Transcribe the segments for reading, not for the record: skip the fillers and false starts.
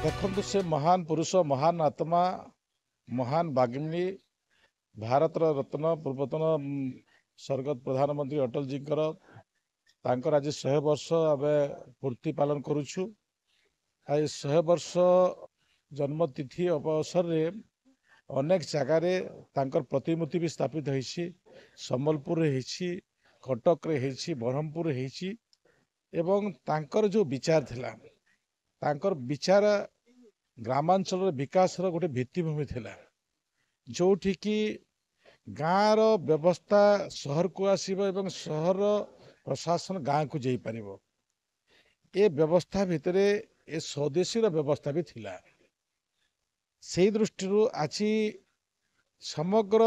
देखु से महान पुरुष महान आत्मा महान बाग्मी भारत रत्न पूर्वतन स्वर्गत प्रधानमंत्री अटल जी आज 100 वर्ष आम पूर्ति पालन करुछु। 100 वर्ष जन्मतिथि अवसर में अनेक जगार प्रतिमूर्ति भी स्थापित होती। सम्बलपुर कटक ब्रह्मपुर एवं तांकर जो विचार थिला तांकर विचार ग्रामांचल विकास गोटे भित्तिभूमि थिला जोठी की गाँव व्यवस्था सहर को आसीबो एवं सहर प्रशासन गाँव को जाई परिबो। ए व्यवस्था भितरे ए स्वदेशी व्यवस्था भी थिला। से दृष्टि आज समग्र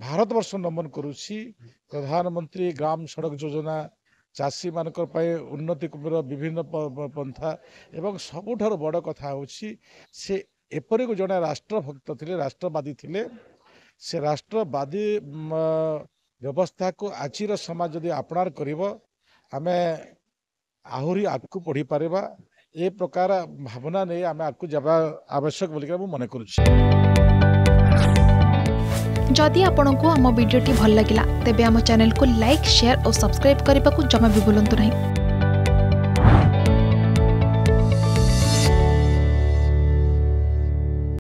भारत वर्ष नमन करुछि। प्रधानमंत्री ग्राम सड़क योजना चाषी मान उन्नति विभिन्न पंथा एवं सबुठार बड़ कथा होछि से एपरि को जड़े राष्ट्रभक्त थिले राष्ट्रवादी थिले। से राष्ट्रवादी व्यवस्था को आजिर समाज जदि अपनार करिवो आमे आहुरी आगु पढ़ी पारिबा। ए प्रकार भावना नहीं आमे आगु जाबा आवश्यक बोलिक मन करुछि। जदि आपंक आम भिडी भल लगा तेब आम चैनल को लाइक शेयर और सब्सक्राइब करने को जमा भी भूलु नहीं।